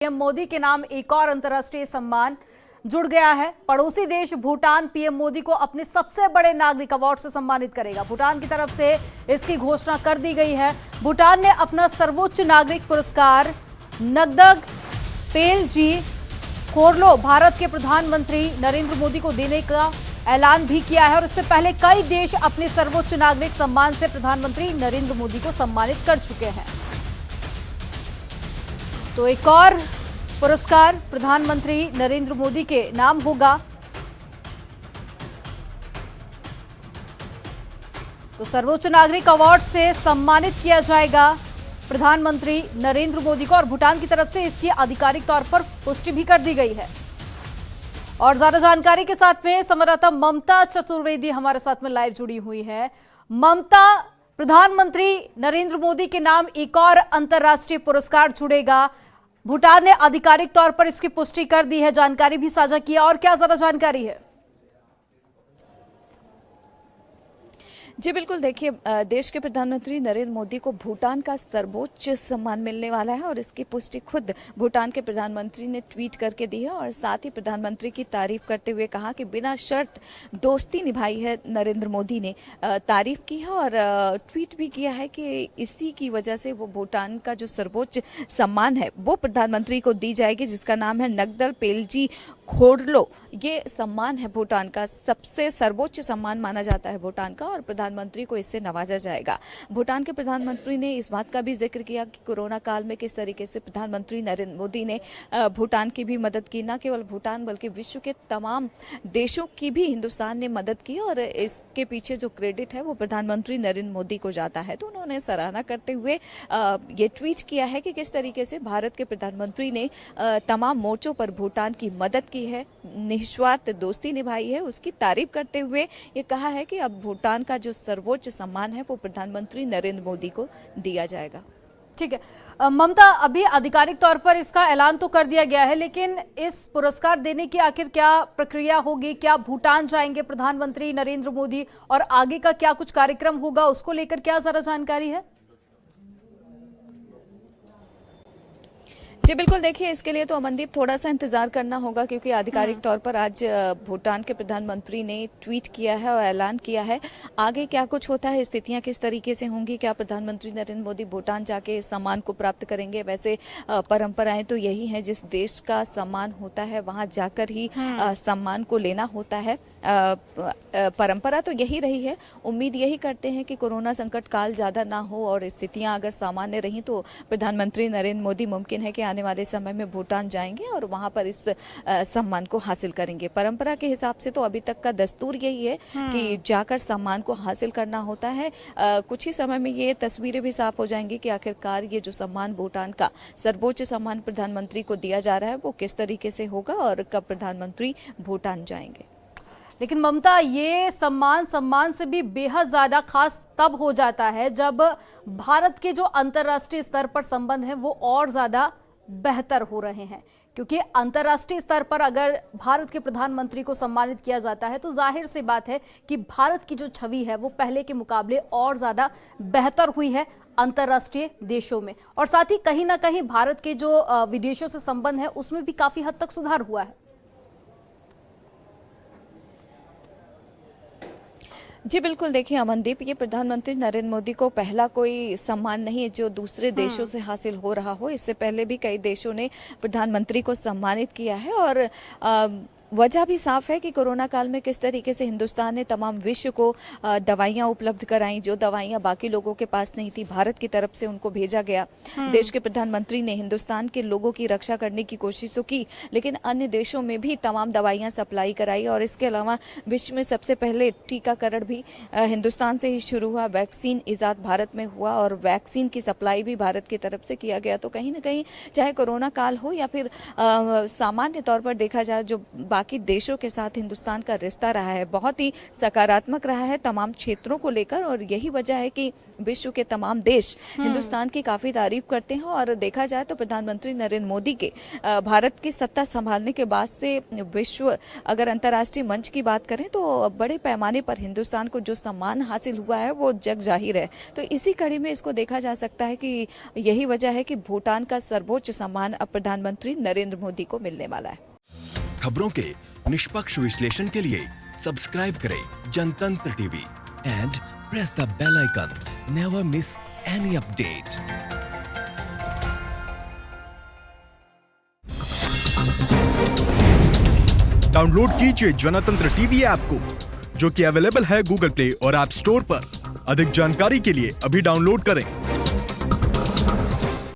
PM Modi के नाम एक और अंतर्राष्ट्रीय सम्मान जुड़ गया है। पड़ोसी देश भूटान पीएम मोदी को अपने सबसे बड़े नागरिक अवार्ड से सम्मानित करेगा। भूटान की तरफ से इसकी घोषणा कर दी गई है। भूटान ने अपना सर्वोच्च नागरिक पुरस्कार नगदग पेलजी खोरलो भारत के प्रधानमंत्री नरेंद्र मोदी को देने का ऐलान भी किया है और इससे पहले कई देश अपने सर्वोच्च नागरिक सम्मान से प्रधानमंत्री नरेंद्र मोदी को सम्मानित कर चुके हैं। तो एक और पुरस्कार प्रधानमंत्री नरेंद्र मोदी के नाम होगा। तो सर्वोच्च नागरिक अवार्ड से सम्मानित किया जाएगा प्रधानमंत्री नरेंद्र मोदी को और भूटान की तरफ से इसकी आधिकारिक तौर पर पुष्टि भी कर दी गई है। और ज्यादा जानकारी के साथ में संवाददाता ममता चतुर्वेदी हमारे साथ में लाइव जुड़ी हुई है। ममता, प्रधानमंत्री नरेंद्र मोदी के नाम एक और अंतर्राष्ट्रीय पुरस्कार जुड़ेगा। भूटान ने आधिकारिक तौर पर इसकी पुष्टि कर दी है, जानकारी भी साझा की है, और क्या ज्यादा जानकारी है? जी बिल्कुल, देखिए देश के प्रधानमंत्री नरेंद्र मोदी को भूटान का सर्वोच्च सम्मान मिलने वाला है और इसकी पुष्टि खुद भूटान के प्रधानमंत्री ने ट्वीट करके दी है और साथ ही प्रधानमंत्री की तारीफ करते हुए कहा कि बिना शर्त दोस्ती निभाई है। नरेंद्र मोदी ने तारीफ की है और ट्वीट भी किया है कि इसी की वजह से वो भूटान का जो सर्वोच्च सम्मान है वो प्रधानमंत्री को दी जाएगी, जिसका नाम है नगदल पेलजी खोरलो। ये सम्मान है भूटान का सबसे सर्वोच्च सम्मान माना जाता है भूटान का और प्रधानमंत्री को इससे नवाजा जाएगा। भूटान के प्रधानमंत्री ने इस बात का भी जिक्र किया कि कोरोना काल में किस तरीके से प्रधानमंत्री नरेंद्र मोदी ने भूटान की भी मदद की। न केवल भूटान बल्कि विश्व के तमाम देशों की भी हिंदुस्तान ने मदद की और इसके पीछे जो क्रेडिट है वो प्रधानमंत्री नरेंद्र मोदी को जाता है। तो उन्होंने सराहना करते हुए ये ट्वीट किया है कि किस तरीके से भारत के प्रधानमंत्री ने तमाम मोर्चों पर भूटान की मदद की है, निस्वार्थ दोस्ती निभाई है। उसकी तारीफ करते हुए ये कहा है कि अब भूटान का जो सर्वोच्च सम्मान है वो प्रधानमंत्री नरेंद्र मोदी को दिया जाएगा। ठीक है ममता, अभी आधिकारिक तौर पर इसका ऐलान तो कर दिया गया है, लेकिन इस पुरस्कार देने की आखिर क्या प्रक्रिया होगी? क्या भूटान जाएंगे प्रधानमंत्री नरेंद्र मोदी और आगे का क्या कुछ कार्यक्रम होगा, उसको लेकर क्या ज्यादा जानकारी है? जी बिल्कुल, देखिए इसके लिए तो अमनदीप थोड़ा सा इंतजार करना होगा क्योंकि आधिकारिक तौर पर आज भूटान के प्रधानमंत्री ने ट्वीट किया है और ऐलान किया है। आगे क्या कुछ होता है, स्थितियां किस तरीके से होंगी, क्या प्रधानमंत्री नरेंद्र मोदी भूटान जाके इस सम्मान को प्राप्त करेंगे? वैसे परंपराएं तो यही है, जिस देश का सम्मान होता है वहां जाकर ही सम्मान को लेना होता है। परंपरा तो यही रही है। उम्मीद यही करते हैं कि कोरोना संकट काल ज्यादा ना हो और स्थितियां अगर सामान्य रही तो प्रधानमंत्री नरेंद्र मोदी मुमकिन है कि आने वाले समय में भूटान जाएंगे और वहां पर इस सम्मान को हासिल करेंगे। परंपरा के हिसाब से तो अभी तक का दस्तूर यही है कि जाकर सम्मान को हासिल करना होता है। कुछ ही समय में ये तस्वीरें भी साफ हो जाएंगी कि आखिरकार ये जो सम्मान भूटान का सर्वोच्च सम्मान प्रधानमंत्री को दिया जा रहा है वो किस तरीके से होगा और कब प्रधानमंत्री भूटान जाएंगे। लेकिन ममता, ये सम्मान से भी बेहद ज्यादा खास तब हो जाता है जब भारत के जो अंतर्राष्ट्रीय स्तर पर संबंध है वो और ज्यादा बेहतर हो रहे हैं, क्योंकि अंतर्राष्ट्रीय स्तर पर अगर भारत के प्रधानमंत्री को सम्मानित किया जाता है तो जाहिर सी बात है कि भारत की जो छवि है वो पहले के मुकाबले और ज्यादा बेहतर हुई है अंतर्राष्ट्रीय देशों में, और साथ ही कहीं ना कहीं भारत के जो विदेशों से संबंध है उसमें भी काफी हद तक सुधार हुआ है। जी बिल्कुल, देखिए अमनदीप, ये प्रधानमंत्री नरेंद्र मोदी को पहला कोई सम्मान नहीं है जो दूसरे देशों से हासिल हो रहा हो। इससे पहले भी कई देशों ने प्रधानमंत्री को सम्मानित किया है और वजह भी साफ है कि कोरोना काल में किस तरीके से हिंदुस्तान ने तमाम विश्व को दवाइयां उपलब्ध कराई। जो दवाइयां बाकी लोगों के पास नहीं थी, भारत की तरफ से उनको भेजा गया। देश के प्रधानमंत्री ने हिंदुस्तान के लोगों की रक्षा करने की कोशिशों की, लेकिन अन्य देशों में भी तमाम दवाइयां सप्लाई कराई और इसके अलावा विश्व में सबसे पहले टीकाकरण भी हिंदुस्तान से ही शुरू हुआ। वैक्सीन ईजाद भारत में हुआ और वैक्सीन की सप्लाई भी भारत की तरफ से किया गया। तो कहीं ना कहीं चाहे कोरोना काल हो या फिर सामान्य तौर पर देखा जाए जो बाकी देशों के साथ हिंदुस्तान का रिश्ता रहा है बहुत ही सकारात्मक रहा है तमाम क्षेत्रों को लेकर, और यही वजह है कि विश्व के तमाम देश हिंदुस्तान की काफी तारीफ करते हैं। और देखा जाए तो प्रधानमंत्री नरेंद्र मोदी के भारत की सत्ता संभालने के बाद से विश्व अगर अंतर्राष्ट्रीय मंच की बात करें तो बड़े पैमाने पर हिंदुस्तान को जो सम्मान हासिल हुआ है वो जग जाहिर है। तो इसी कड़ी में इसको देखा जा सकता है कि यही वजह है कि भूटान का सर्वोच्च सम्मान अब प्रधानमंत्री नरेंद्र मोदी को मिलने वाला है। खबरों के निष्पक्ष विश्लेषण के लिए सब्सक्राइब करें Jantantra TV and press the bell icon. Never miss any update. Download कीजिए जनतंत्र टीवी ऐप को, जो कि अवेलेबल है गूगल प्ले और ऐप स्टोर पर। अधिक जानकारी के लिए अभी डाउनलोड करें।